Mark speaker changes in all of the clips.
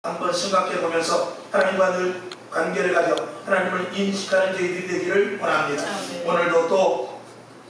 Speaker 1: 한번 생각해 보면서 하나님과 늘 관계를 가져 하나님을 인식하는 저희들이 되기를 원합니다. 오늘도 또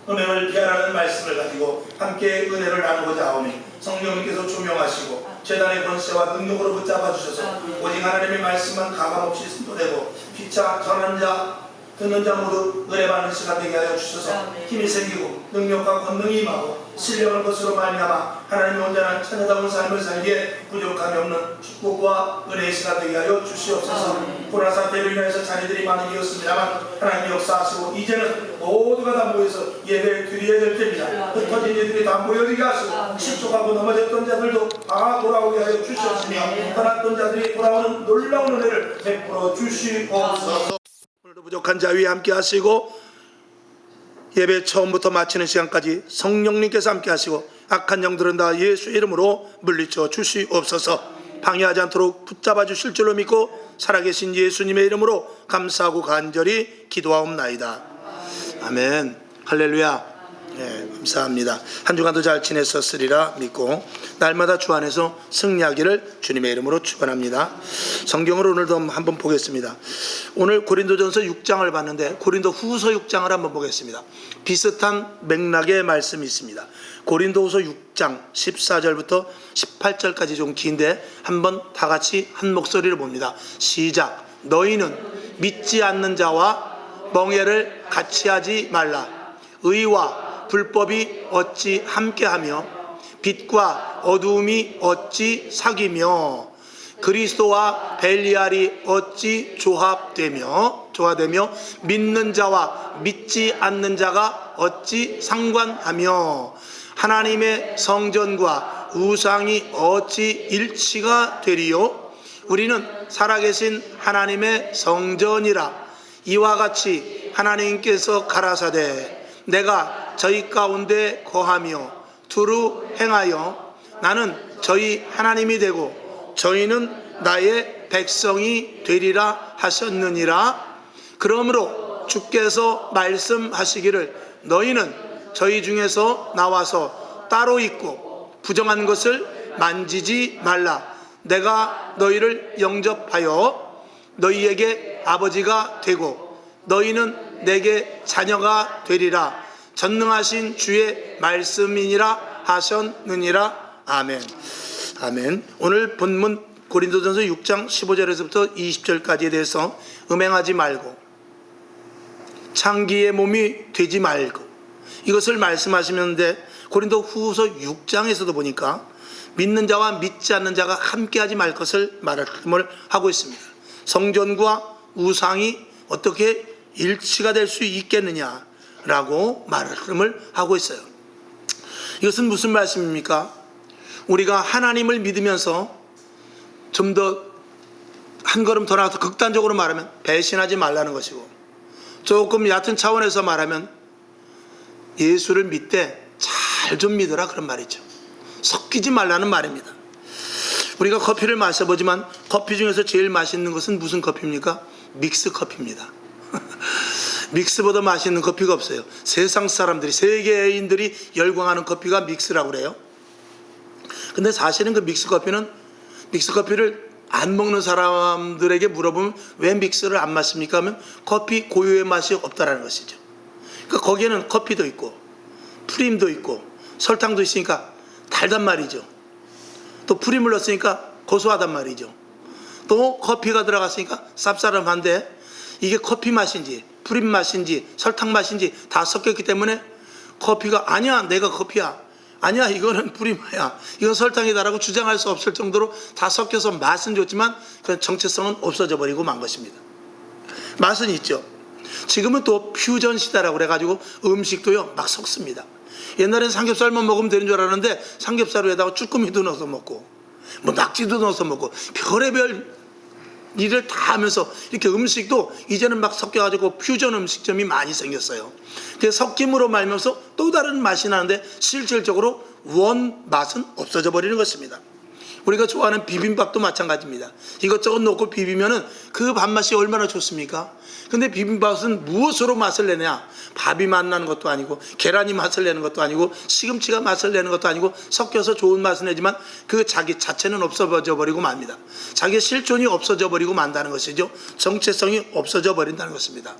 Speaker 1: 은혜를 비하라는 말씀을 가지고 함께 은혜를 나누고자 하오니 성령님께서 조명하시고 제단의 권세와 능력으로 붙잡아 주셔서 오직 하나님의 말씀만 가감없이 선포되고 피차 전하는 자 듣는 자 모두 은혜 받는 시간 되게 하여 주셔서 힘이 생기고 능력과 권능이 임하고 신령한 것으로 말미암아 하나님의 온전한 천여다운 삶을 살기에 부족함이 없는 축복과 은혜의 시간 되게 하여 주시옵소서. 코로나 사태로 인해서 자녀들이 많이 이었습니다만 하나님이 역사하시고 이제는 모두가 다 모여서 예배를 드려야 될 때입니다. 흩어진 이들이 다 모여들게 하시고 실족하고 넘어졌던 자들도 다 돌아오게 하여 주시옵으며 떠났던 자들이 돌아오는 놀라운 은혜를 베풀어 주시옵소서. 오늘도 부족한 자 위에 함께 하시고 예배 처음부터 마치는 시간까지 성령님께서 함께 하시고 악한 영들은 다 예수 이름으로 물리쳐 주시옵소서. 방해하지 않도록 붙잡아 주실 줄로 믿고 살아계신 예수님의 이름으로 감사하고 간절히 기도하옵나이다. 아멘. 할렐루야. 네, 감사합니다. 한 주간도 잘 지냈었으리라 믿고 날마다 주 안에서 승리하기를 주님의 이름으로 축원합니다. 성경을 오늘도 한번 보겠습니다. 오늘 고린도전서 6장을 봤는데 고린도 후서 6장을 한번 보겠습니다. 비슷한 맥락의 말씀이 있습니다. 고린도후서 6장 14절부터 18절까지 좀 긴데 한번 다 같이 한 목소리로 봅니다. 시작. 너희는 믿지 않는 자와 멍에를 같이 하지 말라. 의와 불법이 어찌 함께하며 빛과 어두움이 어찌 사귀며 그리스도와 벨리알이 어찌 조합되며 믿는 자와 믿지 않는 자가 어찌 상관하며 하나님의 성전과 우상이 어찌 일치가 되리요. 우리는 살아계신 하나님의 성전이라. 이와 같이 하나님께서 가라사대 내가 저희 가운데 거하며 두루 행하여 나는 저희 하나님이 되고 저희는 나의 백성이 되리라 하셨느니라. 그러므로 주께서 말씀하시기를 너희는 저희 중에서 나와서 따로 있고 부정한 것을 만지지 말라. 내가 너희를 영접하여 너희에게 아버지가 되고 너희는 내게 자녀가 되리라. 전능하신 주의 말씀이니라 하셨느니라. 아멘. 아멘. 오늘 본문 고린도전서 6장 15절에서부터 20절까지에 대해서 음행하지 말고 창기의 몸이 되지 말고 이것을 말씀하시는데 고린도 후서 6장에서도 보니까 믿는 자와 믿지 않는 자가 함께하지 말 것을 말씀을 하고 있습니다. 성전과 우상이 어떻게 일치가 될 수 있겠느냐라고 말씀을 하고 있어요. 이것은 무슨 말씀입니까? 우리가 하나님을 믿으면서 좀 더 한 걸음 더 나가서 극단적으로 말하면 배신하지 말라는 것이고, 조금 얕은 차원에서 말하면 예수를 믿되 잘 좀 믿어라 그런 말이죠. 섞이지 말라는 말입니다. 우리가 커피를 마셔보지만 커피 중에서 제일 맛있는 것은 무슨 커피입니까? 믹스 커피입니다. 믹스보다 맛있는 커피가 없어요. 세상 사람들이, 세계인들이 열광하는 커피가 믹스라고 그래요. 근데 사실은 그 믹스 커피를 안 먹는 사람들에게 물어보면 왜 믹스를 안 마십니까 하면 커피 고유의 맛이 없다라는 것이죠. 그러니까 거기에는 커피도 있고 프림도 있고 설탕도 있으니까 달단 말이죠. 또 프림을 넣었으니까 고소하단 말이죠. 또 커피가 들어갔으니까 쌉싸름한데 이게 커피 맛인지 프림 맛인지 설탕 맛인지 다 섞였기 때문에 커피가 아니야 내가 커피야, 아니야 이거는 프림이야, 이건 설탕이다라고 주장할 수 없을 정도로 다 섞여서 맛은 좋지만 그 정체성은 없어져 버리고 만 것입니다. 맛은 있죠. 지금은 또 퓨전 시대라고 그래가지고 음식도요 막 섞습니다. 옛날엔 삼겹살만 먹으면 되는 줄 알았는데 삼겹살 위에다가 쭈꾸미도 넣어서 먹고 뭐 낙지도 넣어서 먹고 별의별 일을 다 하면서 이렇게 음식도 이제는 막 섞여가지고 퓨전 음식점이 많이 생겼어요. 그래서 섞임으로 말면서 또 다른 맛이 나는데 실질적으로 원 맛은 없어져 버리는 것입니다. 우리가 좋아하는 비빔밥도 마찬가지입니다. 이것저것 넣고 비비면은 그 밥맛이 얼마나 좋습니까? 근데 비빔밥은 무엇으로 맛을 내냐? 밥이 맛나는 것도 아니고 계란이 맛을 내는 것도 아니고 시금치가 맛을 내는 것도 아니고 섞여서 좋은 맛을 내지만 그 자기 자체는 없어져 버리고 맙니다. 자기의 실존이 없어져 버리고 만다는 것이죠. 정체성이 없어져 버린다는 것입니다.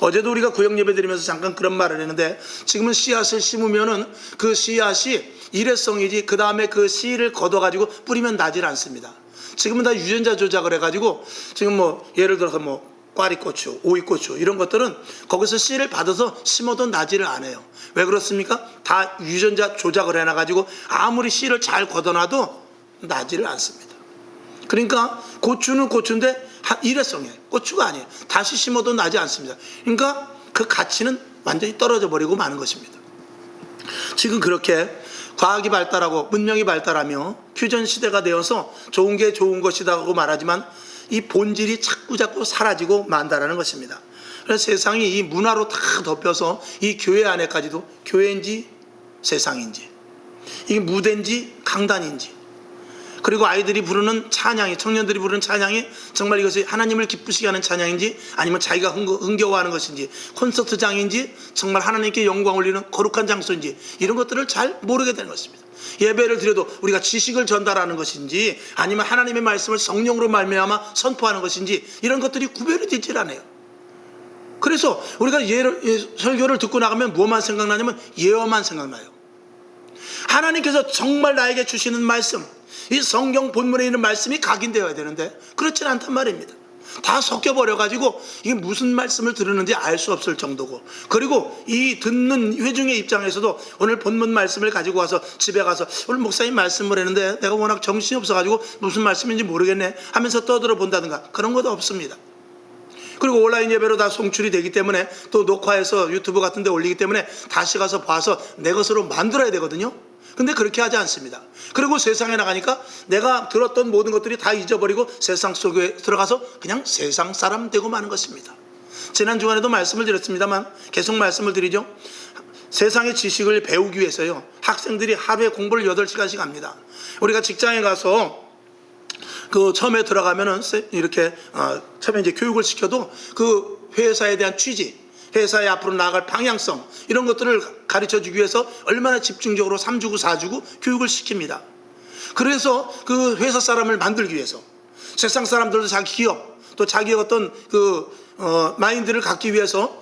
Speaker 1: 어제도 우리가 구역 예배 드리면서 잠깐 그런 말을 했는데, 지금은 씨앗을 심으면은 그 씨앗이 일회성이지 그 다음에 그 씨를 걷어가지고 뿌리면 나질 않습니다. 지금은 다 유전자 조작을 해가지고 지금 뭐 예를 들어서 뭐 꽈리고추, 오이고추 이런 것들은 거기서 씨를 받아서 심어도 나지를 않아요. 왜 그렇습니까? 다 유전자 조작을 해놔가지고 아무리 씨를 잘 걷어놔도 나지를 않습니다. 그러니까 고추는 고추인데 일회성이에요. 고추가 아니에요. 다시 심어도 나지 않습니다. 그러니까 그 가치는 완전히 떨어져 버리고 마는 것입니다. 지금 그렇게 과학이 발달하고 문명이 발달하며 퓨전 시대가 되어서 좋은 게 좋은 것이라고 말하지만 이 본질이 자꾸자꾸 사라지고 만다라는 것입니다. 그래서 세상이 이 문화로 다 덮여서 이 교회 안에까지도 교회인지 세상인지, 이게 무대인지 강단인지, 그리고 아이들이 부르는 찬양이, 청년들이 부르는 찬양이 정말 이것이 하나님을 기쁘시게 하는 찬양인지 아니면 자기가 흥겨워하는 것인지, 콘서트장인지 정말 하나님께 영광 올리는 거룩한 장소인지, 이런 것들을 잘 모르게 되는 것입니다. 예배를 드려도 우리가 지식을 전달하는 것인지 아니면 하나님의 말씀을 성령으로 말미암아 선포하는 것인지, 이런 것들이 구별이 되질 않아요. 그래서 우리가 설교를 듣고 나가면 무엇만 생각나냐면 예언만 생각나요. 하나님께서 정말 나에게 주시는 말씀, 이 성경 본문에 있는 말씀이 각인되어야 되는데 그렇진 않단 말입니다. 다 섞여버려가지고 이게 무슨 말씀을 들었는지 알 수 없을 정도고, 그리고 이 듣는 회중의 입장에서도 오늘 본문 말씀을 가지고 와서 집에 가서 오늘 목사님 말씀을 했는데 내가 워낙 정신이 없어가지고 무슨 말씀인지 모르겠네 하면서 떠들어 본다든가 그런 것도 없습니다. 그리고 온라인 예배로 다 송출이 되기 때문에 또 녹화해서 유튜브 같은 데 올리기 때문에 다시 가서 봐서 내 것으로 만들어야 되거든요. 근데 그렇게 하지 않습니다. 그리고 세상에 나가니까 내가 들었던 모든 것들이 다 잊어버리고 세상 속에 들어가서 그냥 세상 사람 되고 마는 것입니다. 지난 주간에도 말씀을 드렸습니다만 계속 말씀을 드리죠. 세상의 지식을 배우기 위해서요, 학생들이 하루에 공부를 8시간씩 합니다. 우리가 직장에 가서 그 처음에 들어가면은 이렇게 처음에 이제 교육을 시켜도 그 회사에 대한 취지, 회사의 앞으로 나아갈 방향성, 이런 것들을 가르쳐 주기 위해서 얼마나 집중적으로 3주고 4주고 교육을 시킵니다. 그래서 그 회사 사람을 만들기 위해서 세상 사람들도 자기 기업, 또 자기의 어떤 마인드를 갖기 위해서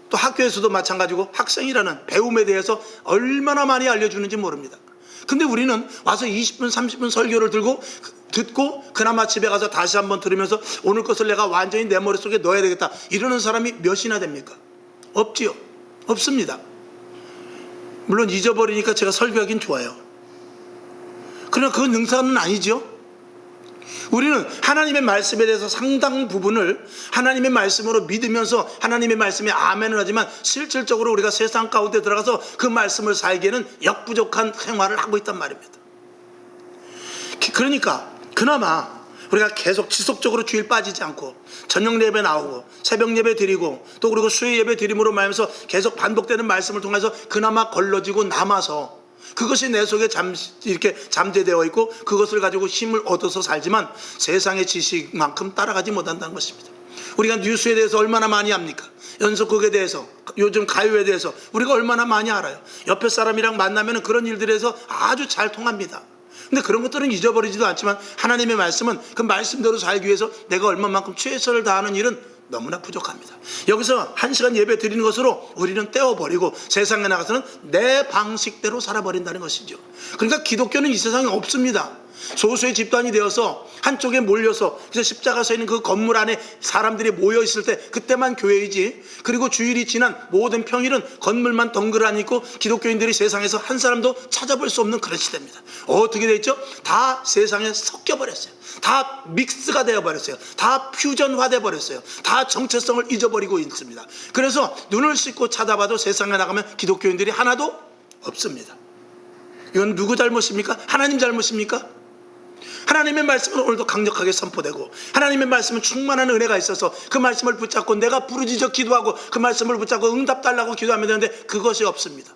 Speaker 1: 또 학교에서도 마찬가지고 학생이라는 배움에 대해서 얼마나 많이 알려주는지 모릅니다. 근데 우리는 와서 20분 30분 설교를 듣고 그나마 집에 가서 다시 한번 들으면서 오늘 것을 내가 완전히 내 머릿속에 넣어야 되겠다 이러는 사람이 몇이나 됩니까? 없지요. 없습니다. 물론 잊어버리니까 제가 설교하긴 좋아요. 그러나 그건 능사는 아니죠. 우리는 하나님의 말씀에 대해서 상당 부분을 하나님의 말씀으로 믿으면서 하나님의 말씀에 아멘을 하지만 실질적으로 우리가 세상 가운데 들어가서 그 말씀을 살기에는 역부족한 생활을 하고 있단 말입니다. 그러니까 그나마 우리가 계속 지속적으로 주일 빠지지 않고 저녁 예배 나오고 새벽 예배 드리고 또 그리고 수요 예배 드림으로 말하면서 계속 반복되는 말씀을 통해서 그나마 걸러지고 남아서 그것이 내 속에 이렇게 잠재되어 있고 그것을 가지고 힘을 얻어서 살지만 세상의 지식만큼 따라가지 못한다는 것입니다. 우리가 뉴스에 대해서 얼마나 많이 합니까? 연속극에 대해서, 요즘 가요에 대해서 우리가 얼마나 많이 알아요. 옆에 사람이랑 만나면 그런 일들에서 아주 잘 통합니다. 근데 그런 것들은 잊어버리지도 않지만 하나님의 말씀은 그 말씀대로 살기 위해서 내가 얼마만큼 최선을 다하는 일은 너무나 부족합니다. 여기서 1시간 예배 드리는 것으로 우리는 떼어버리고 세상에 나가서는 내 방식대로 살아버린다는 것이죠. 그러니까 기독교는 이 세상에 없습니다. 소수의 집단이 되어서 한쪽에 몰려서 그래서 십자가 서 있는 그 건물 안에 사람들이 모여 있을 때 그때만 교회이지, 그리고 주일이 지난 모든 평일은 건물만 덩그러니 있고 기독교인들이 세상에서 한 사람도 찾아볼 수 없는 그런 시대입니다. 어떻게 돼 있죠? 다 세상에 섞여버렸어요. 다 믹스가 되어버렸어요. 다 퓨전화 되어버렸어요. 다 정체성을 잊어버리고 있습니다. 그래서 눈을 씻고 찾아봐도 세상에 나가면 기독교인들이 하나도 없습니다. 이건 누구 잘못입니까? 하나님 잘못입니까? 하나님의 말씀은 오늘도 강력하게 선포되고 하나님의 말씀은 충만한 은혜가 있어서 그 말씀을 붙잡고 내가 부르짖어 기도하고 그 말씀을 붙잡고 응답 달라고 기도하면 되는데 그것이 없습니다.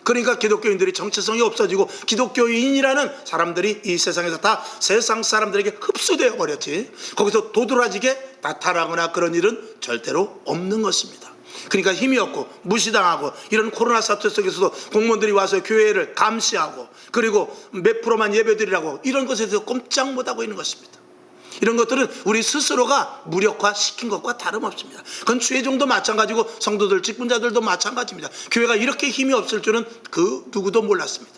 Speaker 1: 그러니까 기독교인들이 정체성이 없어지고 기독교인이라는 사람들이 이 세상에서 다 세상 사람들에게 흡수되어 버렸지, 거기서 도드라지게 나타나거나 그런 일은 절대로 없는 것입니다. 그러니까 힘이 없고 무시당하고 이런 코로나 사태 속에서도 공무원들이 와서 교회를 감시하고 그리고 몇 프로만 예배드리라고 이런 것에 대해서 꼼짝 못하고 있는 것입니다. 이런 것들은 우리 스스로가 무력화시킨 것과 다름없습니다. 그건 최종도 마찬가지고 성도들, 직분자들도 마찬가지입니다. 교회가 이렇게 힘이 없을 줄은 그 누구도 몰랐습니다.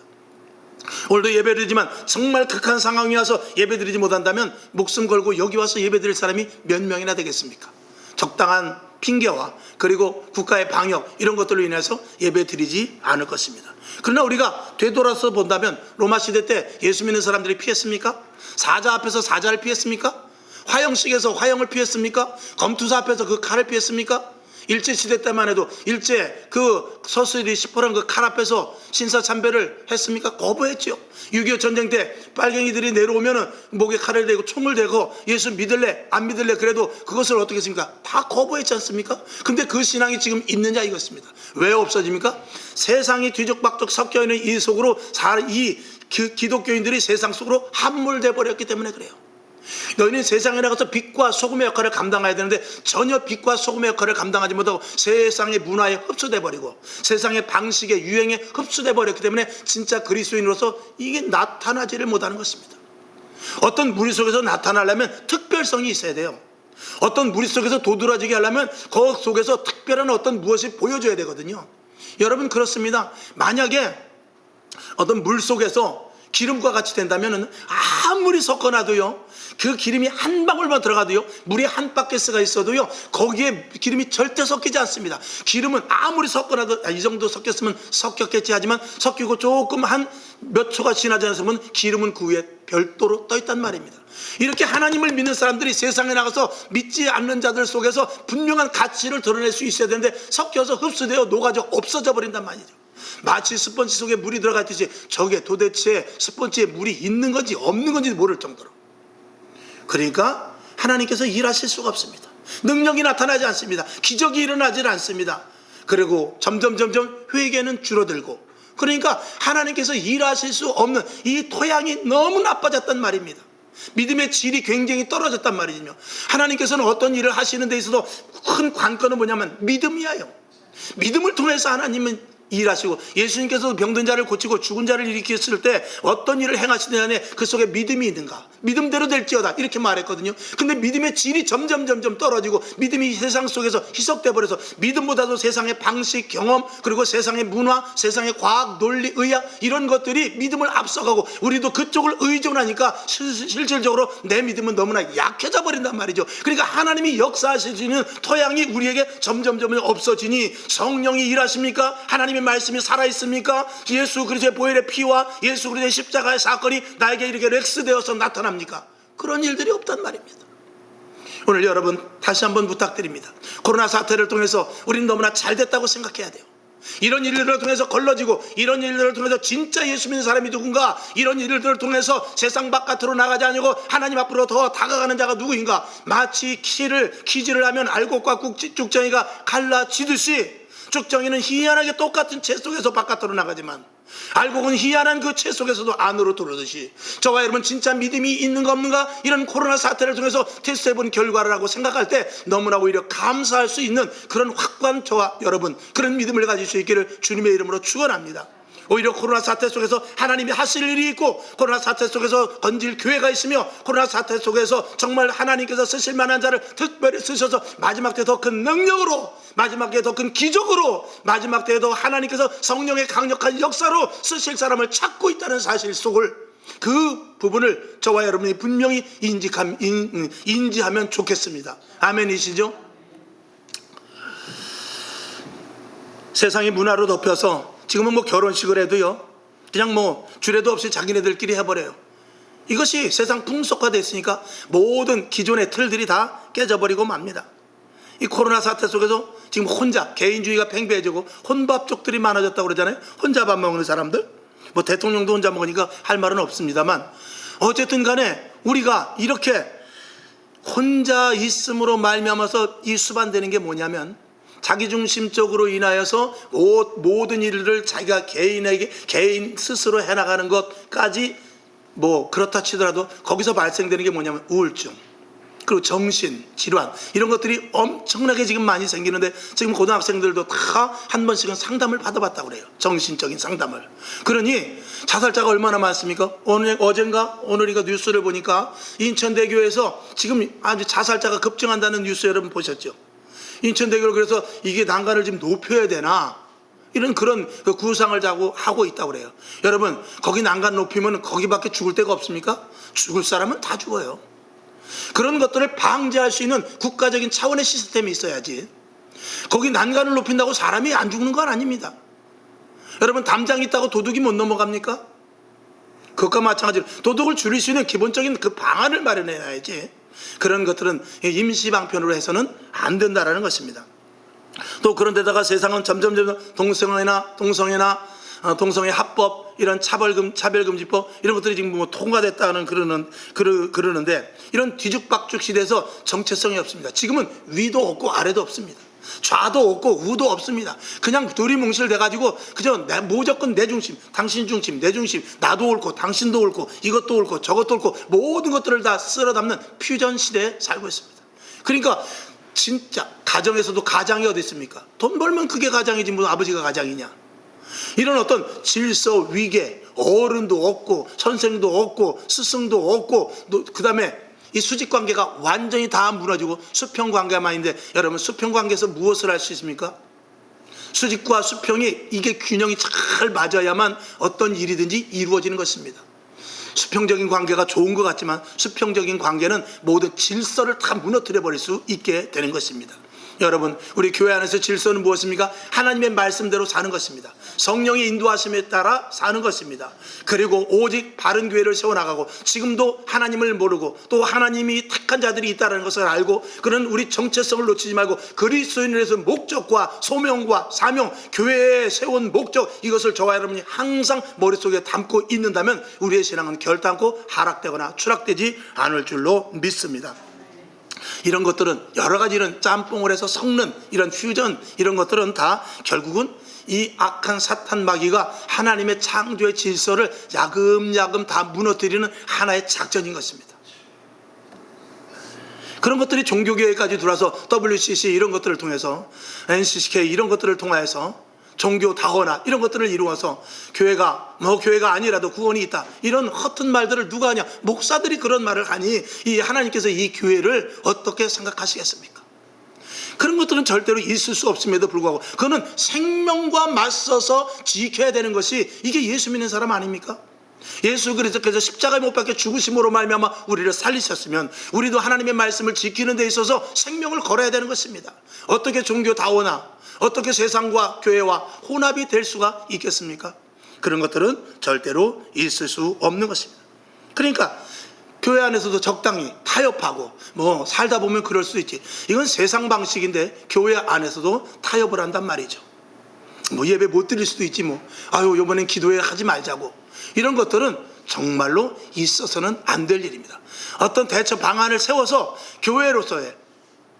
Speaker 1: 오늘도 예배드리지만 정말 극한 상황이 와서 예배드리지 못한다면 목숨 걸고 여기 와서 예배드릴 사람이 몇 명이나 되겠습니까? 적당한 핑계와 그리고 국가의 방역 이런 것들로 인해서 예배드리지 않을 것입니다. 그러나 우리가 되돌아서 본다면 로마 시대 때 예수 믿는 사람들이 피했습니까? 사자 앞에서 사자를 피했습니까? 화형식에서 화형을 피했습니까? 검투사 앞에서 그 칼을 피했습니까? 일제시대 때만 해도 일제 그 서슬이 시퍼런 그 칼 앞에서 신사참배를 했습니까? 거부했죠. 6.25 전쟁 때 빨갱이들이 내려오면은 목에 칼을 대고 총을 대고 예수 믿을래 안 믿을래 그래도 그것을 어떻게 했습니까? 다 거부했지 않습니까? 근데 그 신앙이 지금 있느냐 이것입니다. 왜 없어집니까? 세상이 뒤죽박죽 섞여있는 이 속으로 이 기독교인들이 세상 속으로 함몰돼 버렸기 때문에 그래요. 너희는 세상에 나가서 빛과 소금의 역할을 감당해야 되는데 전혀 빛과 소금의 역할을 감당하지 못하고 세상의 문화에 흡수돼 버리고 세상의 방식에 유행에 흡수돼 버렸기 때문에 진짜 그리스도인으로서 이게 나타나지를 못하는 것입니다. 어떤 무리 속에서 나타나려면 특별성이 있어야 돼요. 어떤 무리 속에서 도드라지게 하려면 그 속에서 특별한 어떤 무엇이 보여줘야 되거든요. 여러분 그렇습니다. 만약에 어떤 물 속에서 기름과 같이 된다면 아무리 섞어놔도요, 그 기름이 한 방울만 들어가도요, 물이 한 바켓스가 있어도요, 거기에 기름이 절대 섞이지 않습니다. 기름은 아무리 섞어놔도 이 정도 섞였으면 섞였겠지 하지만 섞이고 조금 한 몇 초가 지나지 않으면 기름은 그 위에 별도로 떠있단 말입니다. 이렇게 하나님을 믿는 사람들이 세상에 나가서 믿지 않는 자들 속에서 분명한 가치를 드러낼 수 있어야 되는데 섞여서 흡수되어 녹아져 없어져 버린단 말이죠. 마치 스펀지 속에 물이 들어가 있듯이 저게 도대체 스펀지에 물이 있는 건지 없는 건지 모를 정도로. 그러니까 하나님께서 일하실 수가 없습니다. 능력이 나타나지 않습니다. 기적이 일어나지 않습니다. 그리고 점점 회개는 줄어들고, 그러니까 하나님께서 일하실 수 없는 이 토양이 너무 나빠졌단 말입니다. 믿음의 질이 굉장히 떨어졌단 말이죠. 하나님께서는 어떤 일을 하시는 데 있어서 큰 관건은 뭐냐면 믿음이에요. 믿음을 통해서 하나님은 일하시고, 예수님께서도 병든 자를 고치고 죽은 자를 일으켰을 때 어떤 일을 행하시느냐에 그 속에 믿음이 있는가, 믿음대로 될지어다 이렇게 말했거든요. 근데 믿음의 질이 점점 떨어지고 믿음이 세상 속에서 희석돼 버려서 믿음보다도 세상의 방식, 경험, 그리고 세상의 문화, 세상의 과학, 논리, 의학 이런 것들이 믿음을 앞서가고 우리도 그쪽을 의존하니까 실질적으로 내 믿음은 너무나 약해져 버린단 말이죠. 그러니까 하나님이 역사하시는 토양이 우리에게 점점 없어지니, 성령이 일하십니까? 하나님의 말씀이 살아있습니까? 예수 그리스도의 보혈의 피와 예수 그리스도의 십자가의 사건이 나에게 이렇게 렉스되어서 나타납니까? 그런 일들이 없단 말입니다. 오늘 여러분 다시 한번 부탁드립니다. 코로나 사태를 통해서 우리는 너무나 잘 됐다고 생각해야 돼요. 이런 일들을 통해서 걸러지고, 이런 일들을 통해서 진짜 예수 믿는 사람이 누군가, 이런 일들을 통해서 세상 바깥으로 나가지 않고 하나님 앞으로 더 다가가는 자가 누구인가, 마치 키질을 하면 알곡과 쭉정이가 갈라지듯이 쭉정이는 희한하게 똑같은 채 속에서 바깥으로 나가지만 알곡은 희한한 그 채 속에서도 안으로 들어오듯이, 저와 여러분 진짜 믿음이 있는가 없는가, 이런 코로나 사태를 통해서 테스트해본 결과라고 생각할 때 너무나 오히려 감사할 수 있는 그런 확고한 저와 여러분, 그런 믿음을 가질 수 있기를 주님의 이름으로 축원합니다. 오히려 코로나 사태 속에서 하나님이 하실 일이 있고, 코로나 사태 속에서 건질 교회가 있으며, 코로나 사태 속에서 정말 하나님께서 쓰실 만한 자를 특별히 쓰셔서 마지막 때 더 큰 능력으로, 마지막 때 더 큰 기적으로, 마지막 때에 더 하나님께서 성령의 강력한 역사로 쓰실 사람을 찾고 있다는 사실 속을, 그 부분을 저와 여러분이 분명히 인지하면 좋겠습니다. 아멘이시죠? 세상의 문화로 덮여서 지금은 결혼식을 해도요, 그냥 주례도 없이 자기네들끼리 해버려요. 이것이 세상 풍속화되어 있으니까 모든 기존의 틀들이 다 깨져버리고 맙니다. 이 코로나 사태 속에서 지금 혼자 개인주의가 팽배해지고 혼밥족들이 많아졌다고 그러잖아요. 혼자 밥 먹는 사람들, 대통령도 혼자 먹으니까 할 말은 없습니다만, 어쨌든 간에 우리가 이렇게 혼자 있음으로 말미암아서 이 수반되는 게 뭐냐면,
Speaker 2: 자기중심적으로 인하여서 모든 일을 자기가 개인 스스로 해나가는 것까지 그렇다 치더라도 거기서 발생되는 게 뭐냐면 우울증, 그리고 정신 질환, 이런 것들이 엄청나게 지금 많이 생기는데, 지금 고등학생들도 다 한 번씩은 상담을 받아봤다고 그래요. 정신적인 상담을. 그러니 자살자가 얼마나 많습니까? 오늘인가 뉴스를 보니까 인천대교에서 지금 아주 자살자가 급증한다는 뉴스 여러분 보셨죠? 인천대교를 그래서 이게 난간을 좀 높여야 되나, 이런 그런 구상을 하고 있다고 그래요. 여러분, 거기 난간 높이면 거기밖에 죽을 데가 없습니까? 죽을 사람은 다 죽어요. 그런 것들을 방지할 수 있는 국가적인 차원의 시스템이 있어야지, 거기 난간을 높인다고 사람이 안 죽는 건 아닙니다. 여러분, 담장이 있다고 도둑이 못 넘어갑니까? 그것과 마찬가지로 도둑을 줄일 수 있는 기본적인 그 방안을 마련해야지, 그런 것들은 임시방편으로 해서는 안 된다라는 것입니다. 또 그런데다가 세상은 점점 동성애 합법, 이런 차별금지법, 이런 것들이 지금 통과됐다는 그러는데, 이런 뒤죽박죽 시대에서 정체성이 없습니다. 지금은 위도 없고 아래도 없습니다. 좌도 없고 우도 없습니다. 그냥 두리뭉실 돼가지고 그저 무조건 내 중심, 당신 중심, 내 중심, 나도 옳고 당신도 옳고 이것도 옳고 저것도 옳고 모든 것들을 다 쓸어 담는 퓨전 시대에 살고 있습니다. 그러니까 진짜 가정에서도 가장이 어디 있습니까? 돈 벌면 그게 가장이지 뭐 아버지가 가장이냐. 이런 어떤 질서 위계, 어른도 없고 선생도 없고 스승도 없고, 그 다음에 이 수직관계가 완전히 다 무너지고 수평관계만 있는데, 여러분 수평관계에서 무엇을 할 수 있습니까? 수직과 수평이 이게 균형이 잘 맞아야만 어떤 일이든지 이루어지는 것입니다. 수평적인 관계가 좋은 것 같지만 수평적인 관계는 모든 질서를 다 무너뜨려 버릴 수 있게 되는 것입니다. 여러분, 우리 교회 안에서 질서는 무엇입니까? 하나님의 말씀대로 사는 것입니다. 성령의 인도하심에 따라 사는 것입니다. 그리고 오직 바른 교회를 세워나가고, 지금도 하나님을 모르고 또 하나님이 택한 자들이 있다는 것을 알고, 그런 우리 정체성을 놓치지 말고 그리스도인으로서 목적과 소명과 사명, 교회에 세운 목적, 이것을 저와 여러분이 항상 머릿속에 담고 있는다면 우리의 신앙은 결단코 하락되거나 추락되지 않을 줄로 믿습니다. 이런 것들은 여러 가지 이런 짬뽕을 해서 섞는 이런 퓨전, 이런 것들은 다 결국은 이 악한 사탄 마귀가 하나님의 창조의 질서를 야금야금 다 무너뜨리는 하나의 작전인 것입니다. 그런 것들이 종교교회까지 들어와서 WCC 이런 것들을 통해서, NCCK 이런 것들을 통해서 종교 다원화 이런 것들을 이루어서 교회가 아니라도 구원이 있다, 이런 허튼 말들을 누가 하냐? 목사들이 그런 말을 하니 이 하나님께서 이 교회를 어떻게 생각하시겠습니까? 그런 것들은 절대로 있을 수 없음에도 불구하고 그거는 생명과 맞서서 지켜야 되는 것이, 이게 예수 믿는 사람 아닙니까? 예수 그리스도께서 십자가에 못 박혀 죽으심으로 말미암아 우리를 살리셨으면 우리도 하나님의 말씀을 지키는 데 있어서 생명을 걸어야 되는 것입니다. 어떻게 종교 다원화, 어떻게 세상과 교회와 혼합이 될 수가 있겠습니까? 그런 것들은 절대로 있을 수 없는 것입니다. 그러니까 교회 안에서도 적당히 타협하고 살다 보면 그럴 수 있지, 이건 세상 방식인데 교회 안에서도 타협을 한단 말이죠. 예배 못 드릴 수도 있지, 요번엔 기도회 하지 말자고, 이런 것들은 정말로 있어서는 안 될 일입니다. 어떤 대처 방안을 세워서 교회로서의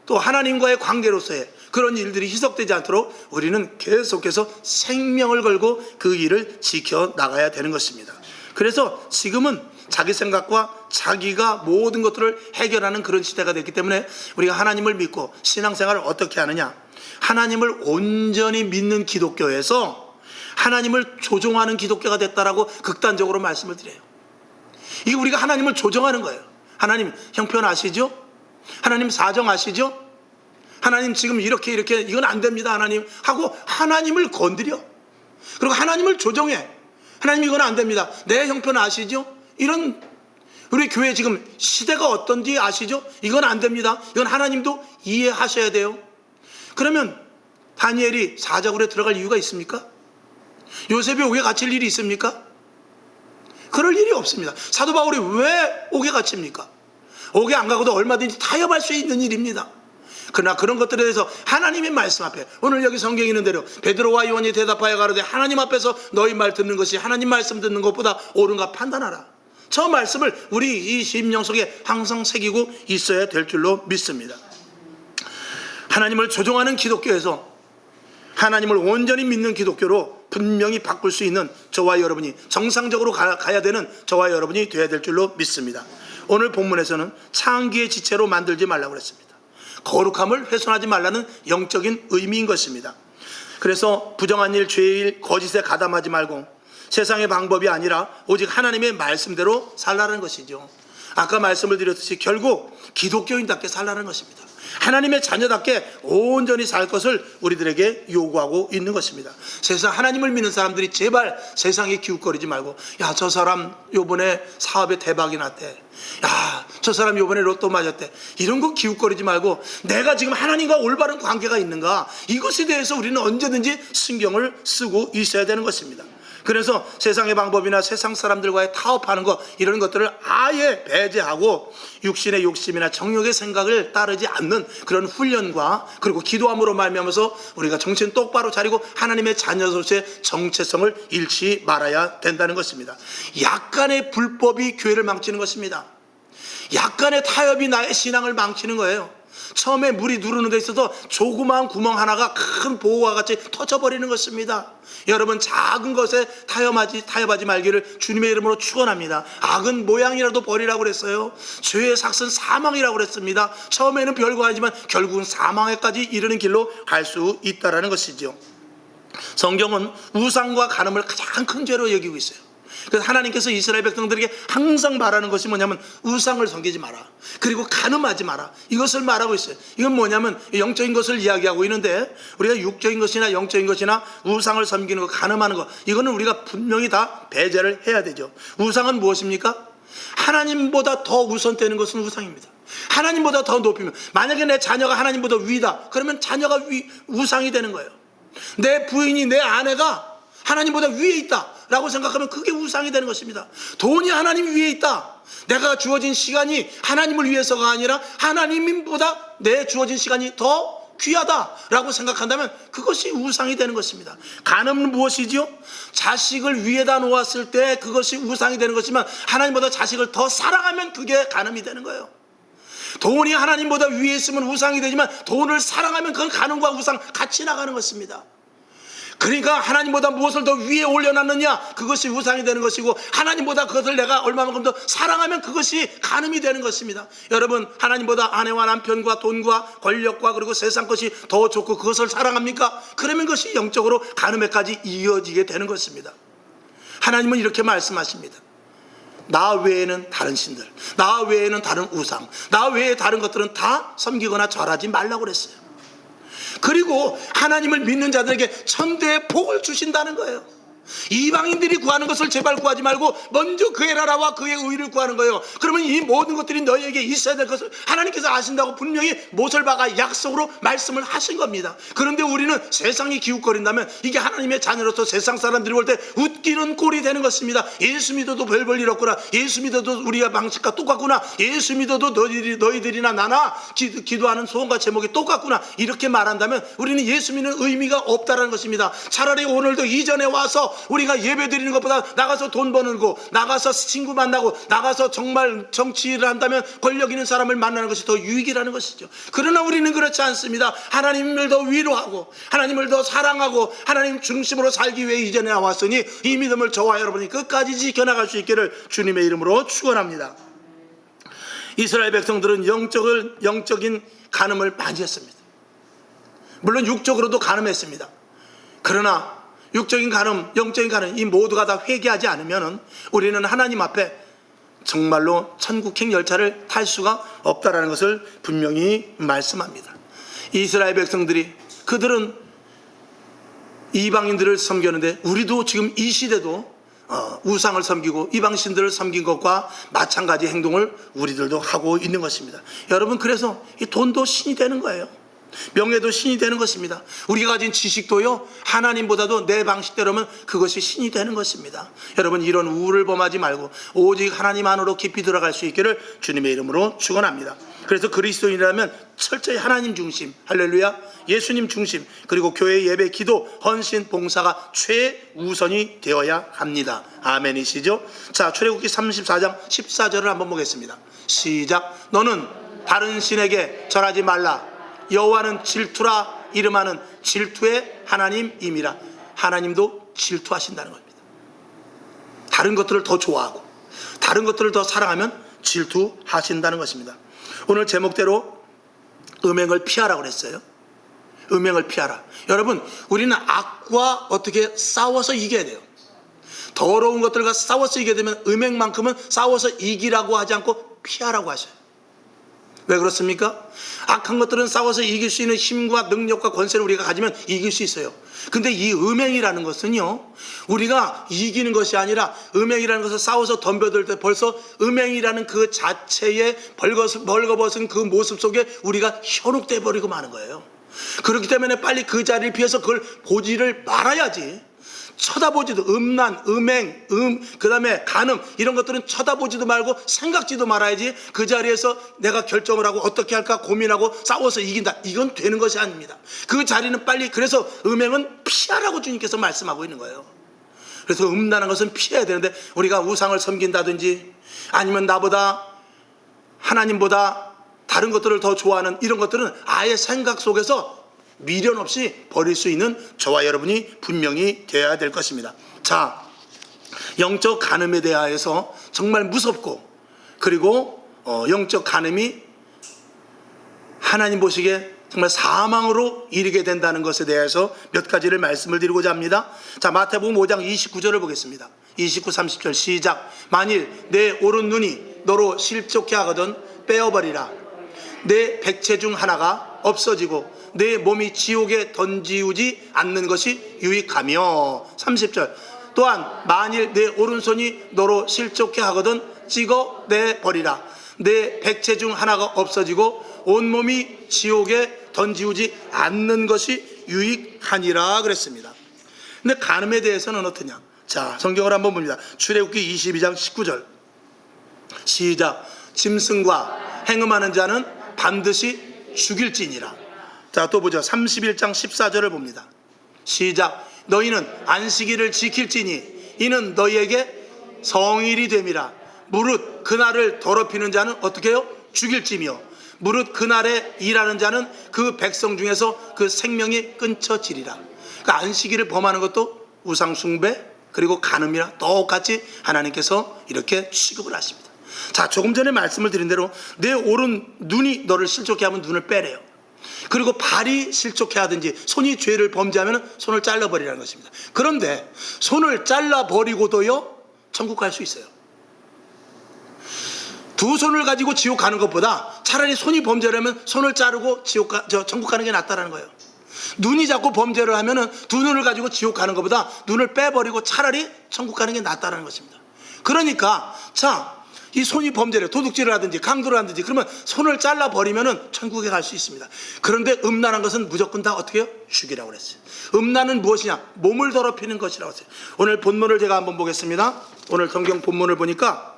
Speaker 2: 또 하나님과의 관계로서의 그런 일들이 희석되지 않도록 우리는 계속해서 생명을 걸고 그 일을 지켜나가야 되는 것입니다. 그래서 지금은 자기 생각과 자기가 모든 것들을 해결하는 그런 시대가 됐기 때문에 우리가 하나님을 믿고 신앙생활을 어떻게 하느냐, 하나님을 온전히 믿는 기독교에서 하나님을 조종하는 기독교가 됐다라고 극단적으로 말씀을 드려요. 이게 우리가 하나님을 조정하는 거예요. 하나님 형편 아시죠? 하나님 사정 아시죠? 하나님 지금 이렇게 이건 안 됩니다 하나님 하고 하나님을 건드려. 그리고 하나님을 조정해. 하나님 이건 안 됩니다, 내 형편 아시죠? 이런, 우리 교회 지금 시대가 어떤지 아시죠? 이건 안 됩니다, 이건 하나님도 이해하셔야 돼요. 그러면 다니엘이 사자굴에 들어갈 이유가 있습니까? 요셉이 옥에 갇힐 일이 있습니까? 그럴 일이 없습니다. 사도 바울이 왜 옥에 갇힙니까? 옥에 안 가고도 얼마든지 타협할 수 있는 일입니다. 그러나 그런 것들에 대해서 하나님의 말씀 앞에, 오늘 여기 성경에 있는 대로 베드로와 요한이 대답하여 가로되 하나님 앞에서 너희 말 듣는 것이 하나님 말씀 듣는 것보다 옳은가 판단하라. 저 말씀을 우리 이 심령 속에 항상 새기고 있어야 될 줄로 믿습니다. 하나님을 조종하는 기독교에서 하나님을 온전히 믿는 기독교로 분명히 바꿀 수 있는 저와 여러분이, 정상적으로 가야 되는 저와 여러분이 되어야 될 줄로 믿습니다. 오늘 본문에서는 창기의 지체로 만들지 말라고 그랬습니다. 거룩함을 훼손하지 말라는 영적인 의미인 것입니다. 그래서 부정한 일, 죄의 일, 거짓에 가담하지 말고 세상의 방법이 아니라 오직 하나님의 말씀대로 살라는 것이죠. 아까 말씀을 드렸듯이 결국 기독교인답게 살라는 것입니다. 하나님의 자녀답게 온전히 살 것을 우리들에게 요구하고 있는 것입니다. 세상 하나님을 믿는 사람들이 제발 세상에 기웃거리지 말고, 야, 저 사람 요번에 사업에 대박이 났대, 야, 저 사람 요번에 로또 맞았대, 이런 거 기웃거리지 말고 내가 지금 하나님과 올바른 관계가 있는가, 이것에 대해서 우리는 언제든지 신경을 쓰고 있어야 되는 것입니다. 그래서 세상의 방법이나 세상 사람들과의 타협하는 것, 이런 것들을 아예 배제하고 육신의 욕심이나 정욕의 생각을 따르지 않는 그런 훈련과, 그리고 기도함으로 말미암아서 우리가 정신 똑바로 차리고 하나님의 자녀로서의 정체성을 잃지 말아야 된다는 것입니다. 약간의 불법이 교회를 망치는 것입니다. 약간의 타협이 나의 신앙을 망치는 거예요. 처음에 물이 누르는 데 있어서 조그마한 구멍 하나가 큰 보호와 같이 터져버리는 것입니다. 여러분, 작은 것에 타협하지 말기를 주님의 이름으로 축원합니다. 악은 모양이라도 버리라고 그랬어요. 죄의 삭은 사망이라고 그랬습니다. 처음에는 별거 아니지만 결국은 사망에까지 이르는 길로 갈 수 있다는 것이죠. 성경은 우상과 간음을 가장 큰 죄로 여기고 있어요. 그래서 하나님께서 이스라엘 백성들에게 항상 말하는 것이 뭐냐면 우상을 섬기지 마라, 그리고 간음하지 마라, 이것을 말하고 있어요. 이건 뭐냐면 영적인 것을 이야기하고 있는데, 우리가 육적인 것이나 영적인 것이나 우상을 섬기는 것, 간음하는 것, 이거는 우리가 분명히 다 배제를 해야 되죠. 우상은 무엇입니까? 하나님보다 더 우선되는 것은 우상입니다. 하나님보다 더 높이면, 만약에 내 자녀가 하나님보다 위다, 그러면 자녀가 우상이 되는 거예요. 내 부인이, 내 아내가 하나님보다 위에 있다 라고 생각하면 그게 우상이 되는 것입니다. 돈이 하나님 위에 있다, 내가 주어진 시간이 하나님을 위해서가 아니라 하나님보다 내 주어진 시간이 더 귀하다라고 생각한다면 그것이 우상이 되는 것입니다. 간음은 무엇이지요? 자식을 위에다 놓았을 때 그것이 우상이 되는 것이지만 하나님보다 자식을 더 사랑하면 그게 간음이 되는 거예요. 돈이 하나님보다 위에 있으면 우상이 되지만 돈을 사랑하면 그건 간음과 우상 같이 나가는 것입니다. 그러니까 하나님보다 무엇을 더 위에 올려놨느냐, 그것이 우상이 되는 것이고, 하나님보다 그것을 내가 얼마만큼 더 사랑하면 그것이 간음이 되는 것입니다. 여러분, 하나님보다 아내와 남편과 돈과 권력과 그리고 세상 것이 더 좋고 그것을 사랑합니까? 그러면 그것이 영적으로 간음에까지 이어지게 되는 것입니다. 하나님은 이렇게 말씀하십니다. 나 외에는 다른 신들, 나 외에는 다른 우상, 나 외에 다른 것들은 다 섬기거나 절하지 말라고 그랬어요. 그리고 하나님을 믿는 자들에게 천대의 복을 주신다는 거예요. 이방인들이 구하는 것을 제발 구하지 말고 먼저 그의 나라와 그의 의를 구하는 거예요. 그러면 이 모든 것들이 너희에게 있어야 될 것을 하나님께서 아신다고 분명히 못을 박아 약속으로 말씀을 하신 겁니다. 그런데 우리는 세상이 기웃거린다면 이게 하나님의 자녀로서 세상 사람들이 볼 때 웃기는 꼴이 되는 것입니다. 예수 믿어도 별볼 일 없구나, 예수 믿어도 우리가 방식과 똑같구나, 예수 믿어도 너희들이나 나나 기도하는 소원과 제목이 똑같구나, 이렇게 말한다면 우리는 예수 믿는 의미가 없다는 것입니다. 차라리 오늘도 이전에 와서 우리가 예배 드리는 것보다 나가서 돈 버는 거, 나가서 친구 만나고, 나가서 정말 정치를 한다면 권력 있는 사람을 만나는 것이 더 유익이라는 것이죠. 그러나 우리는 그렇지 않습니다. 하나님을 더 위로하고 하나님을 더 사랑하고 하나님 중심으로 살기 위해 이전에 나왔으니 이 믿음을 저와 여러분이 끝까지 지켜나갈 수 있기를 주님의 이름으로 축원합니다. 이스라엘 백성들은 영적인 간음을 많이 했습니다. 물론 육적으로도 간음했습니다. 그러나 육적인 간음, 영적인 간음, 이 모두가 다 회개하지 않으면 우리는 하나님 앞에 정말로 천국행 열차를 탈 수가 없다는 것을 분명히 말씀합니다. 이스라엘 백성들이, 그들은 이방인들을 섬겼는데 우리도 지금 이 시대도 우상을 섬기고 이방신들을 섬긴 것과 마찬가지 행동을 우리들도 하고 있는 것입니다. 여러분, 그래서 이 돈도 신이 되는 거예요. 명예도 신이 되는 것입니다. 우리가 가진 지식도요, 하나님보다도 내 방식대로면 그것이 신이 되는 것입니다. 여러분, 이런 우를 범하지 말고 오직 하나님 안으로 깊이 들어갈 수 있기를 주님의 이름으로 축원합니다. 그래서 그리스도인이라면 철저히 하나님 중심, 할렐루야, 예수님 중심, 그리고 교회 예배, 기도, 헌신, 봉사가 최우선이 되어야 합니다. 아멘이시죠? 자, 출애굽기 34장 14절을 한번 보겠습니다. 시작. 너는 다른 신에게 절하지 말라. 여호와는 질투라 이름하는 질투의 하나님임이라. 하나님도 질투하신다는 겁니다. 다른 것들을 더 좋아하고 다른 것들을 더 사랑하면 질투하신다는 것입니다. 오늘 제목대로 음행을 피하라고 그랬어요. 음행을 피하라. 여러분, 우리는 악과 어떻게 싸워서 이겨야 돼요. 더러운 것들과 싸워서 이기게 되면 음행만큼은 싸워서 이기라고 하지 않고 피하라고 하셔요. 왜 그렇습니까? 악한 것들은 싸워서 이길 수 있는 힘과 능력과 권세를 우리가 가지면 이길 수 있어요. 근데 이 음행이라는 것은요, 우리가 이기는 것이 아니라 음행이라는 것을 싸워서 덤벼들 때 벌써 음행이라는 그 자체의 벌거벗은 그 모습 속에 우리가 현혹돼 버리고 마는 거예요. 그렇기 때문에 빨리 그 자리를 피해서 그걸 보지를 말아야지. 쳐다보지도, 음란, 음행, 그 다음에 간음, 이런 것들은 쳐다보지도 말고 생각지도 말아야지. 그 자리에서 내가 결정을 하고 어떻게 할까 고민하고 싸워서 이긴다, 이건 되는 것이 아닙니다. 그 자리는 빨리, 그래서 음행은 피하라고 주님께서 말씀하고 있는 거예요. 그래서 음란한 것은 피해야 되는데, 우리가 우상을 섬긴다든지 아니면 나보다, 하나님보다 다른 것들을 더 좋아하는 이런 것들은 아예 생각 속에서 미련 없이 버릴 수 있는 저와 여러분이 분명히 되어야 될 것입니다. 자, 영적 간음에 대하여서 정말 무섭고, 그리고 영적 간음이 하나님 보시기에 정말 사망으로 이르게 된다는 것에 대해서 몇 가지를 말씀을 드리고자 합니다. 자, 마태복음 5장 29절을 보겠습니다. 29, 30절 시작. 만일 내 오른 눈이 너로 실족해 하거든 빼어버리라. 내 백체 중 하나가 없어지고 내 몸이 지옥에 던지우지 않는 것이 유익하며. 30절 또한 만일 내 오른손이 너로 실족해 하거든 찍어내버리라. 내 백체 중 하나가 없어지고 온몸이 지옥에 던지우지 않는 것이 유익하니라 그랬습니다. 근데 간음에 대해서는 어떠냐? 자, 성경을 한번 봅니다. 출애굽기 22장 19절 시작. 짐승과 행음하는 자는 반드시 죽일지니라. 자, 또 보죠. 31장 14절을 봅니다. 시작. 너희는 안식일을 지킬지니 이는 너희에게 성일이 됨이라. 무릇 그날을 더럽히는 자는 어떻게 해요? 죽일지며 무릇 그날에 일하는 자는 그 백성 중에서 그 생명이 끊쳐지리라. 그러니까 안식일을 범하는 것도 우상숭배 그리고 간음이라 똑같이 하나님께서 이렇게 취급을 하십니다. 자, 조금 전에 말씀을 드린 대로 내 오른 눈이 너를 실족해 하면 눈을 빼래요. 그리고 발이 실족해 하든지 손이 죄를 범죄하면 손을 잘라버리라는 것입니다. 그런데 손을 잘라버리고도요 천국 갈 수 있어요. 두 손을 가지고 지옥 가는 것보다 차라리 손이 범죄를 하면 손을 자르고 천국 가는 게 낫다라는 거예요. 눈이 자꾸 범죄를 하면은 두 눈을 가지고 지옥 가는 것보다 눈을 빼버리고 차라리 천국 가는 게 낫다라는 것입니다. 그러니까 자, 이 손이 범죄를 도둑질을 하든지 강도를 하든지 그러면 손을 잘라버리면은 천국에 갈 수 있습니다. 그런데 음란한 것은 무조건 다 어떻게 해요? 죽이라고 그랬어요. 음란은 무엇이냐? 몸을 더럽히는 것이라고 했어요. 오늘 본문을 제가 한번 보겠습니다. 오늘 성경 본문을 보니까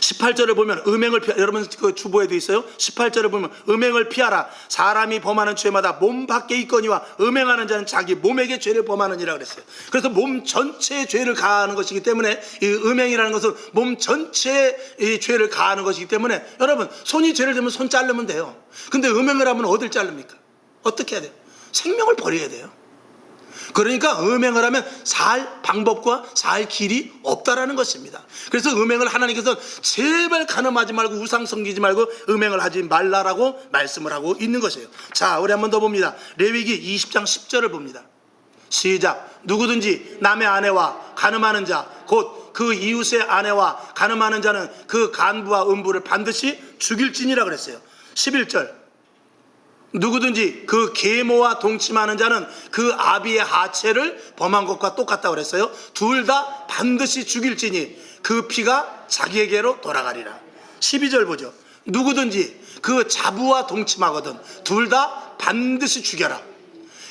Speaker 2: 18절을 보면 음행을 피하라. 여러분 그 주보에도 있어요. 18절을 보면 음행을 피하라. 사람이 범하는 죄마다 몸 밖에 있거니와 음행하는 자는 자기 몸에게 죄를 범하느니라 그랬어요. 그래서 몸 전체의 죄를 가하는 것이기 때문에 이 음행이라는 것은 몸 전체의 이 죄를 가하는 것이기 때문에 여러분 손이 죄를 지으면 손 자르면 돼요. 근데 음행을 하면 어딜 자릅니까? 어떻게 해야 돼요? 생명을 버려야 돼요. 그러니까 음행을 하면 살 방법과 살 길이 없다라는 것입니다. 그래서 음행을 하나님께서 제발 간음하지 말고 우상 섬기지 말고 음행을 하지 말라라고 말씀을 하고 있는 것이에요. 자, 우리 한번 더 봅니다. 레위기 20장 10절을 봅니다. 시작. 누구든지 남의 아내와 간음하는 자 곧 그 이웃의 아내와 간음하는 자는 그 간부와 음부를 반드시 죽일지니라 그랬어요. 11절. 누구든지 그 계모와 동침하는 자는 그 아비의 하체를 범한 것과 똑같다고 그랬어요. 둘 다 반드시 죽일지니 그 피가 자기에게로 돌아가리라. 12절 보죠. 누구든지 그 자부와 동침하거든 둘 다 반드시 죽여라.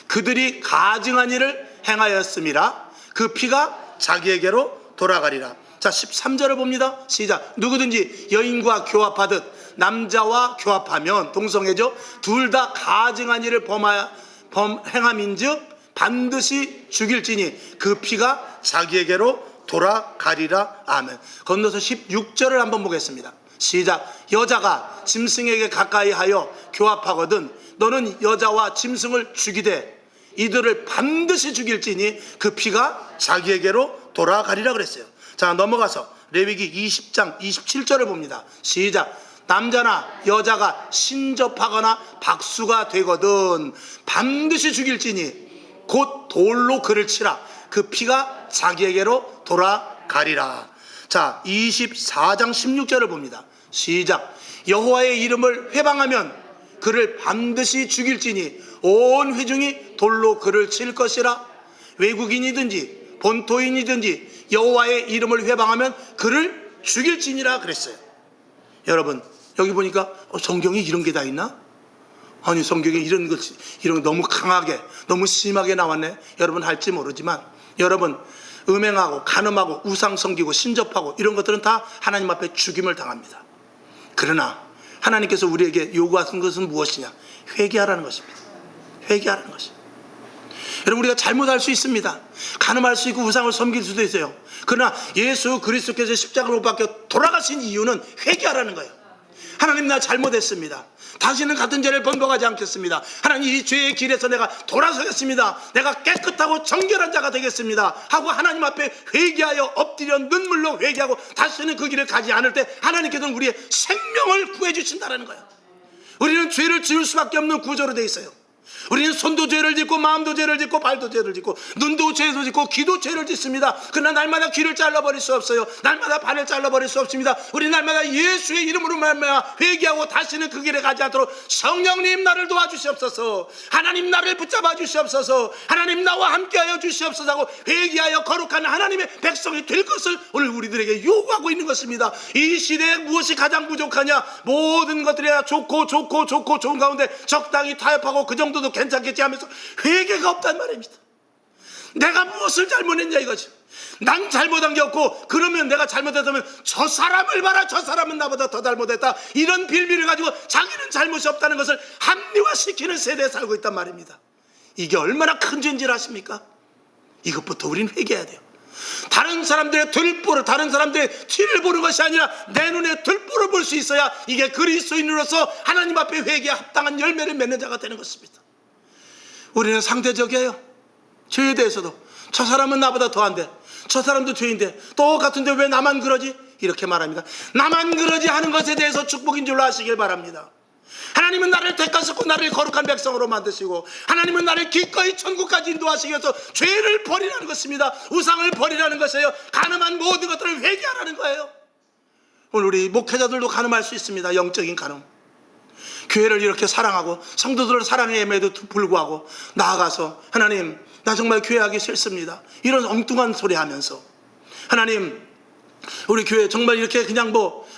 Speaker 2: 그들이 가증한 일을 행하였음이라. 그 피가 자기에게로 돌아가리라. 자, 13절을 봅니다. 시작. 누구든지 여인과 교합하듯 남자와 교합하면 동성애죠. 둘 다 가증한 일을 행함인즉 반드시 죽일지니 그 피가 자기에게로 돌아가리라. 아멘. 건너서 16절을 한번 보겠습니다. 시작. 여자가 짐승에게 가까이 하여 교합하거든 너는 여자와 짐승을 죽이되 이들을 반드시 죽일지니 그 피가 자기에게로 돌아가리라 그랬어요. 자, 넘어가서 레위기 20장 27절을 봅니다. 시작. 남자나 여자가 신접하거나 박수가 되거든 반드시 죽일지니 곧 돌로 그를 치라. 그 피가 자기에게로 돌아가리라. 자, 24장 16절을 봅니다. 시작. 여호와의 이름을 회방하면 그를 반드시 죽일지니 온 회중이 돌로 그를 칠 것이라. 외국인이든지 본토인이든지 여호와의 이름을 회방하면 그를 죽일지니라 그랬어요. 여러분, 여기 보니까 성경에 이런 게 다 있나? 아니, 성경에 이런 거 너무 강하게, 너무 심하게 나왔네. 여러분 할지 모르지만, 여러분 음행하고 간음하고 우상 섬기고 신접하고 이런 것들은 다 하나님 앞에 죽임을 당합니다. 그러나 하나님께서 우리에게 요구하신 것은 무엇이냐? 회개하라는 것입니다. 회개하라는 것입니다. 여러분, 우리가 잘못할 수 있습니다. 간음할 수 있고 우상을 섬길 수도 있어요. 그러나 예수 그리스도께서 십자가로 못 박혀 돌아가신 이유는 회개하라는 거예요. 하나님, 나 잘못했습니다. 다시는 같은 죄를 번복하지 않겠습니다. 하나님, 이 죄의 길에서 내가 돌아서겠습니다. 내가 깨끗하고 정결한 자가 되겠습니다 하고 하나님 앞에 회개하여 엎드려 눈물로 회개하고 다시는 그 길을 가지 않을 때 하나님께서는 우리의 생명을 구해 주신다는 거예요. 우리는 죄를 지을 수밖에 없는 구조로 되어 있어요. 우리는 손도 죄를 짓고 마음도 죄를 짓고 발도 죄를 짓고 눈도 죄도 짓고 귀도 죄를 짓습니다. 그러나 날마다 귀를 잘라버릴 수 없어요. 날마다 발을 잘라버릴 수 없습니다. 우리 날마다 예수의 이름으로 말미암아 회개하고 다시는 그 길에 가지 않도록 성령님 나를 도와주시옵소서. 하나님 나를 붙잡아 주시옵소서. 하나님 나와 함께하여 주시옵소서 하고 회개하여 거룩한 하나님의 백성이 될 것을 오늘 우리들에게 요구하고 있는 것입니다. 이 시대에 무엇이 가장 부족하냐? 모든 것들이 좋고 좋은 가운데 적당히 타협하고 그 정도도 괜찮겠지 하면서 회개가 없단 말입니다. 내가 무엇을 잘못했냐 이거죠. 난 잘못한 게 없고, 그러면 내가 잘못했다면 저 사람을 봐라, 저 사람은 나보다 더 잘못했다, 이런 빌미를 가지고 자기는 잘못이 없다는 것을 합리화시키는 세대에 살고 있단 말입니다. 이게 얼마나 큰 죄인지를 아십니까? 이것부터 우리는 회개해야 돼요. 다른 사람들의 들보를, 다른 사람들의 티를 보는 것이 아니라 내 눈에 들보를 볼 수 있어야 이게 그리스도인으로서 하나님 앞에 회개에 합당한 열매를 맺는 자가 되는 것입니다. 우리는 상대적이에요. 죄에 대해서도 저 사람은 나보다 더한데, 저 사람도 죄인데 똑같은데 왜 나만 그러지? 이렇게 말합니다. 나만 그러지 하는 것에 대해서 축복인 줄로 아시길 바랍니다. 하나님은 나를 택하셨고 나를 거룩한 백성으로 만드시고 하나님은 나를 기꺼이 천국까지 인도하시기 위해서 죄를 버리라는 것입니다. 우상을 버리라는 것이에요. 간음한 모든 것들을 회개하라는 거예요. 오늘 우리 목회자들도 간음할 수 있습니다. 영적인 간음. 교회를 이렇게 사랑하고 성도들을 사랑함에도 불구하고 나아가서 하나님, 나 정말 교회하기 싫습니다, 이런 엉뚱한 소리 하면서 하나님, 우리 교회 정말 이렇게 그냥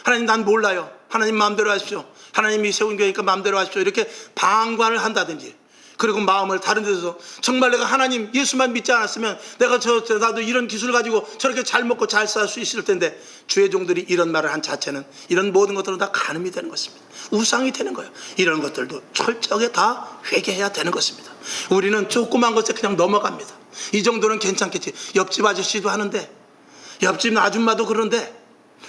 Speaker 2: 하나님 난 몰라요, 하나님 마음대로 하십시오, 하나님이 세운 교회니까 마음대로 하십시오, 이렇게 방관을 한다든지, 그리고 마음을 다른 데서 정말 내가 하나님 예수만 믿지 않았으면 내가 나도 이런 기술을 가지고 저렇게 잘 먹고 잘 살 수 있을 텐데, 주의 종들이 이런 말을 한 자체는 이런 모든 것들은 다 간음이 되는 것입니다. 우상이 되는 거예요. 이런 것들도 철저하게 다 회개해야 되는 것입니다. 우리는 조그만 것에 그냥 넘어갑니다. 이 정도는 괜찮겠지. 옆집 아저씨도 하는데, 옆집 아줌마도 그런데,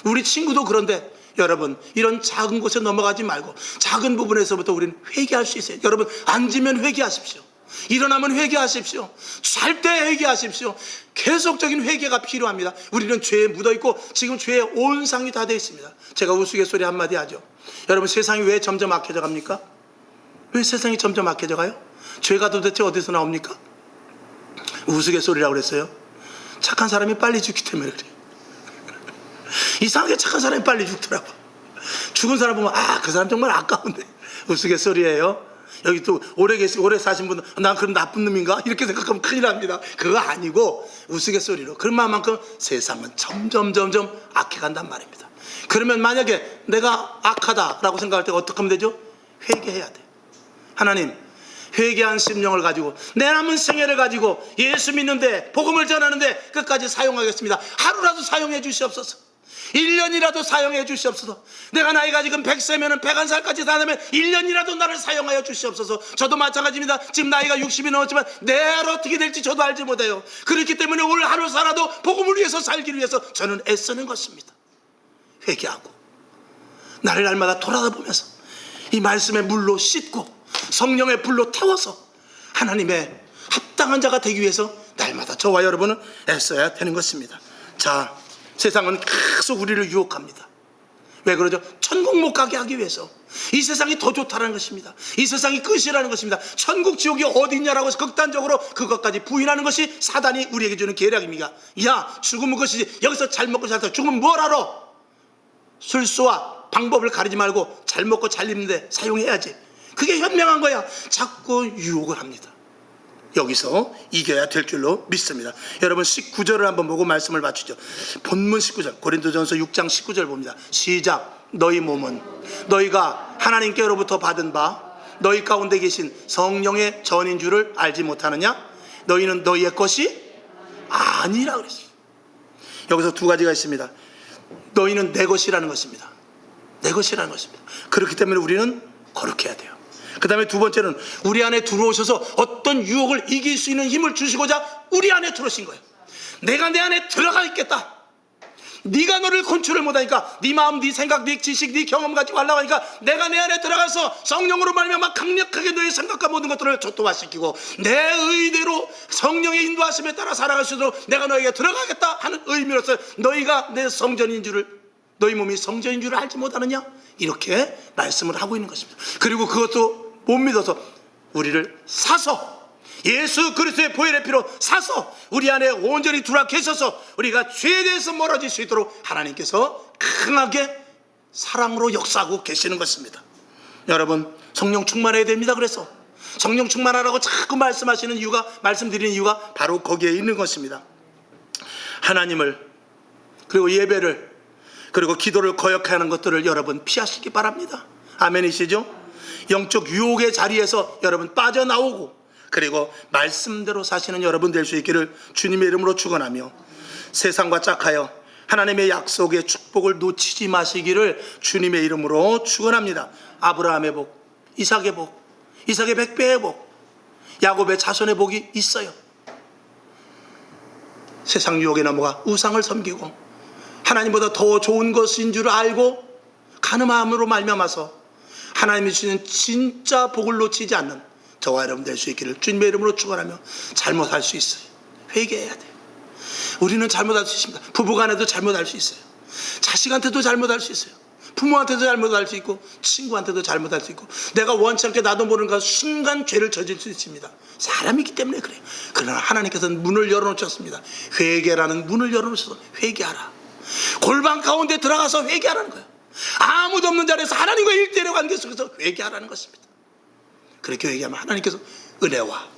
Speaker 2: 우리 친구도 그런데, 여러분 이런 작은 곳에 넘어가지 말고 작은 부분에서부터 우리는 회개할 수 있어요. 여러분, 앉으면 회개하십시오. 일어나면 회개하십시오. 잘 때 회개하십시오. 계속적인 회개가 필요합니다. 우리는 죄에 묻어있고 지금 죄의 온상이 다 되어 있습니다. 제가 우스갯소리 한마디 하죠. 여러분, 세상이 왜 점점 악해져 갑니까? 왜 세상이 점점 악해져 가요? 죄가 도대체 어디서 나옵니까? 우스갯소리라고 그랬어요. 착한 사람이 빨리 죽기 때문에 그래요. 이상하게 착한 사람이 빨리 죽더라고. 죽은 사람 보면 그 사람 정말 아까운데. 우스갯소리예요. 여기 또 오래 사신 분은 난 그럼 나쁜 놈인가? 이렇게 생각하면 큰일 납니다. 그거 아니고 우스갯소리로 그런 마음만큼 세상은 점점 악해간단 말입니다. 그러면 만약에 내가 악하다라고 생각할 때 어떻게 하면 되죠? 회개해야 돼. 하나님, 회개한 심령을 가지고 내 남은 생애를 가지고 예수 믿는데, 복음을 전하는데 끝까지 사용하겠습니다. 하루라도 사용해 주시옵소서. 1년이라도 사용해 주시옵소서. 내가 나이가 지금 100세면 101살까지 사면 1년이라도 나를 사용하여 주시옵소서. 저도 마찬가지입니다. 지금 나이가 60이 넘었지만 내일 어떻게 될지 저도 알지 못해요. 그렇기 때문에 오늘 하루 살아도 복음을 위해서 살기 위해서 저는 애쓰는 것입니다. 회개하고 나를 날마다 돌아다보면서 이 말씀의 물로 씻고 성령의 불로 태워서 하나님의 합당한 자가 되기 위해서 날마다 저와 여러분은 애써야 되는 것입니다. 자, 세상은 계속 우리를 유혹합니다. 왜 그러죠? 천국 못 가게 하기 위해서. 이 세상이 더 좋다는 것입니다. 이 세상이 끝이라는 것입니다. 천국 지옥이 어디 있냐라고 해서 극단적으로 그것까지 부인하는 것이 사단이 우리에게 주는 계략입니다. 야, 죽으면 그것이지. 여기서 잘 먹고 잘 살다 죽으면 뭘 알아? 술수와 방법을 가리지 말고 잘 먹고 잘 입는데 사용해야지. 그게 현명한 거야. 자꾸 유혹을 합니다. 여기서 이겨야 될 줄로 믿습니다. 여러분 19절을 한번 보고 말씀을 맞추죠. 본문 19절 고린도전서 6장 19절 봅니다. 시작. 너희 몸은 너희가 하나님께로부터 받은 바 너희 가운데 계신 성령의 전인 줄을 알지 못하느냐? 너희는 너희의 것이 아니라 그랬어요. 여기서 두 가지가 있습니다. 너희는 내 것이라는 것입니다. 내 것이라는 것입니다. 그렇기 때문에 우리는 거룩해야 돼요. 그 다음에 두 번째는 우리 안에 들어오셔서 어떤 유혹을 이길 수 있는 힘을 주시고자 우리 안에 들어오신 거예요. 내가 내 안에 들어가 있겠다. 네가 너를 컨트롤 못하니까 네 마음, 네 생각, 네 지식, 네 경험 가지고 하려고 하니까 내가 내 안에 들어가서 성령으로 말미암아 강력하게 너의 생각과 모든 것들을 조토화시키고 내 의대로 성령의 인도하심에 따라 살아갈 수 있도록 내가 너에게 들어가겠다 하는 의미로서 너희가 내 성전인 줄을, 너희 몸이 성전인 줄을 알지 못하느냐? 이렇게 말씀을 하고 있는 것입니다. 그리고 그것도 못 믿어서 우리를 사서 예수 그리스도의 보혈의 피로 사서 우리 안에 온전히 들어와 계셔서 우리가 죄에 대해서 멀어질 수 있도록 하나님께서 강하게 사랑으로 역사하고 계시는 것입니다. 여러분 성령 충만해야 됩니다. 그래서 성령 충만하라고 자꾸 말씀하시는 이유가, 말씀드리는 이유가 바로 거기에 있는 것입니다. 하나님을 그리고 예배를 그리고 기도를 거역하는 것들을 여러분 피하시기 바랍니다. 아멘이시죠? 영적 유혹의 자리에서 여러분 빠져나오고 그리고 말씀대로 사시는 여러분 될 수 있기를 주님의 이름으로 축원하며 세상과 짝하여 하나님의 약속의 축복을 놓치지 마시기를 주님의 이름으로 축원합니다. 아브라함의 복, 이삭의 복, 이삭의 100배의 복, 야곱의 자손의 복이 있어요. 세상 유혹에 넘어가 우상을 섬기고 하나님보다 더 좋은 것인 줄 알고 가늠함으로 말미암아서 하나님이 주시는 진짜 복을 놓치지 않는 저와 여러분 될 수 있기를 주님의 이름으로 축원하며 잘못할 수 있어요. 회개해야 돼요. 우리는 잘못할 수 있습니다. 부부간에도 잘못할 수 있어요. 자식한테도 잘못할 수 있어요. 부모한테도 잘못할 수 있고 친구한테도 잘못할 수 있고 내가 원치 않게 나도 모르는 그 순간 죄를 저질 수 있습니다. 사람이기 때문에 그래요. 그러나 하나님께서는 문을 열어놓으셨습니다. 회개라는 문을 열어놓으셔서 회개하라. 골방 가운데 들어가서 회개하라는 거예요. 아무도 없는 자리에서 하나님과 1대1의 관계 속에서 회개하라는 것입니다. 그렇게 회개하면 하나님께서 은혜와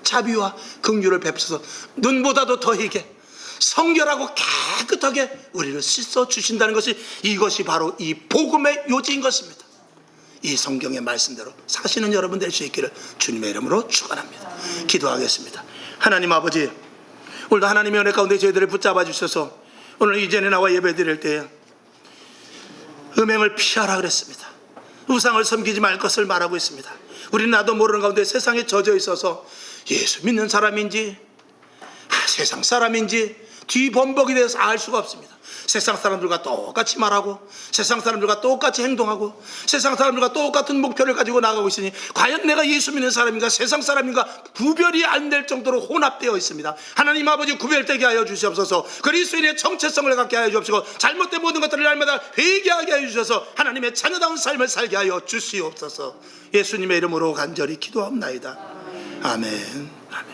Speaker 2: 자비와 긍휼을 베푸셔서 눈보다도 더하게 성결하고 깨끗하게 우리를 씻어 주신다는 것이, 이것이 바로 이 복음의 요지인 것입니다. 이 성경의 말씀대로 사시는 여러분 될 수 있기를 주님의 이름으로 축원합니다. 기도하겠습니다. 하나님 아버지, 오늘도 하나님의 은혜 가운데 저희들을 붙잡아 주셔서 오늘 이전에 나와 예배 드릴 때 음행을 피하라 그랬습니다. 우상을 섬기지 말 것을 말하고 있습니다. 우리는 나도 모르는 가운데 세상에 젖어 있어서 예수 믿는 사람인지 세상 사람인지 뒤범벅이 돼서 알 수가 없습니다. 세상 사람들과 똑같이 말하고 세상 사람들과 똑같이 행동하고 세상 사람들과 똑같은 목표를 가지고 나가고 있으니 과연 내가 예수 믿는 사람인가 세상 사람인가 구별이 안 될 정도로 혼합되어 있습니다. 하나님 아버지, 구별되게 하여 주시옵소서. 그리스도인의 정체성을 갖게 하여 주옵시고 잘못된 모든 것들을 날마다 회개하게 하여 주셔서 하나님의 자녀다운 삶을 살게 하여 주시옵소서. 예수님의 이름으로 간절히 기도합나이다. 아멘. 아멘.